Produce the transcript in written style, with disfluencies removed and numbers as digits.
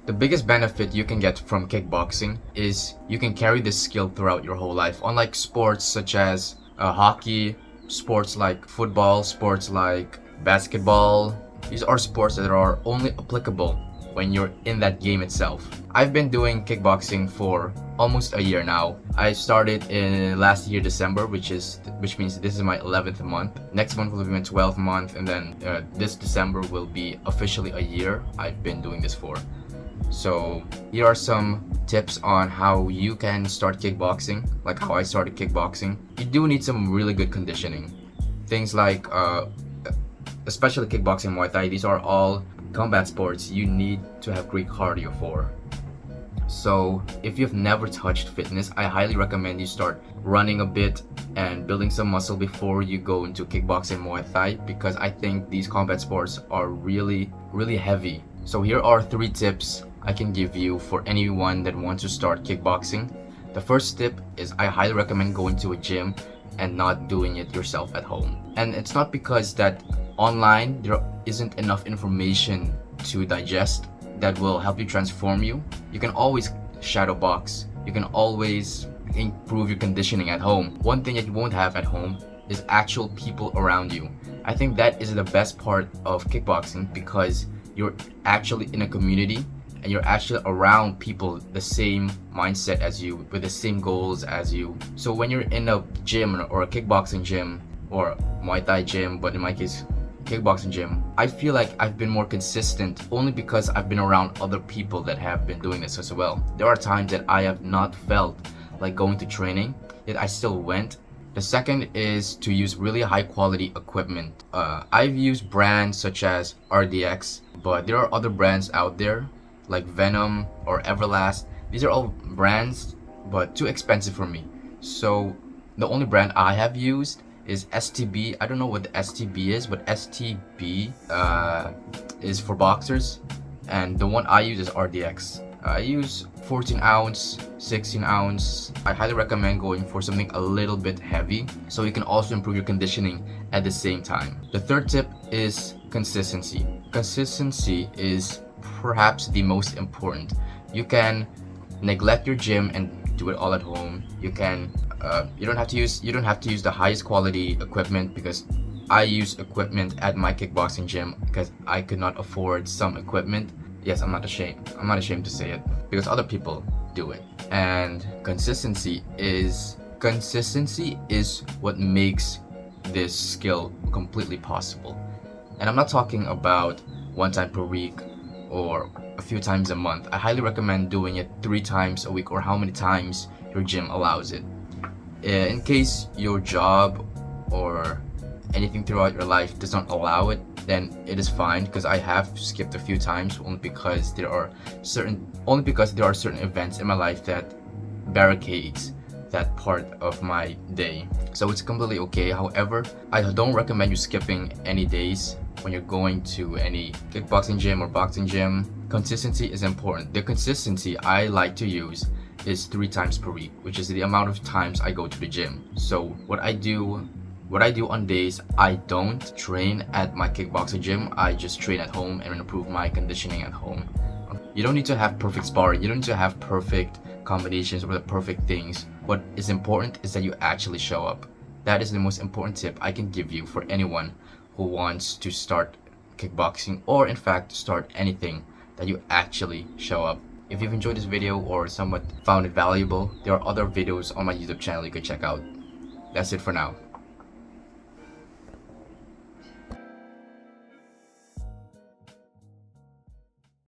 The biggest benefit you can get from kickboxing is you can carry this skill throughout your whole life. Unlike sports such as hockey, sports like football, sports like basketball, these are sports that are only applicable when you're in that game itself. I've been doing kickboxing for almost a year now. I started in last year December, which means this is my 11th month. Next month will be my 12th month, and then this December will be officially a year I've been doing this for. So here are some tips on how you can start kickboxing, like how I started kickboxing. You do need some really good conditioning. Things like especially kickboxing and Muay Thai, these are all combat sports you need to have great cardio for. So if you've never touched fitness, I highly recommend you start running a bit and building some muscle before you go into kickboxing and Muay Thai, because I think these combat sports are really heavy. So here are 3 tips I can give you for anyone that wants to start kickboxing. The first tip is I highly recommend going to a gym and not doing it yourself at home. And it's not because that online there isn't enough information to digest that will help you transform you. You can always shadow box. You can always improve your conditioning at home. One thing that you won't have at home is actual people around you. I think that is the best part of kickboxing, because you're actually in a community and you're actually around people the same mindset as you, with the same goals as you. So when you're in a gym or a kickboxing gym or Muay Thai gym, but in my case kickboxing gym, I feel like I've been more consistent only because I've been around other people that have been doing this as well. There are times that I have not felt like going to training, yet I still went. The second is to use really high quality equipment. I've used brands such as RDX, but there are other brands out there like Venom or Everlast. These are all brands, but too expensive for me. So the only brand I have used is STB. I don't know what the STB is, but STB is for boxers, and the one I use is RDX. I use 14 ounce, 16 ounce. I highly recommend going for something a little bit heavy so you can also improve your conditioning at the same time. The third tip is consistency. Consistency is perhaps the most important. You can neglect your gym and do it all at home. You can you don't have to use the highest quality equipment, because I use equipment at my kickboxing gym because I could not afford some equipment. Yes, I'm not ashamed to say it, because other people do it. And consistency is what makes this skill completely possible. And I'm not talking about one time per week or a few times a month. I highly recommend doing it 3 times a week, or how many times your gym allows it. In case your job or anything throughout your life does not allow it, then it is fine, because I have skipped a few times only because there are certain events in my life that barricades that part of my day. So it's completely okay. However, I don't recommend you skipping any days when you're going to any kickboxing gym or boxing gym. Consistency is important. The consistency I like to use is 3 times per week, which is the amount of times I go to the gym. So what I do on days I don't train at my kickboxing gym, I just train at home and improve my conditioning at home. You don't need to have perfect sparring. You don't need to have perfect combinations or the perfect things. What is important is that you actually show up. That is the most important tip I can give you for anyone who wants to start kickboxing, or in fact start anything, that you actually show up. If you've enjoyed this video or somewhat found it valuable, there are other videos on my YouTube channel you can check out. That's it for now.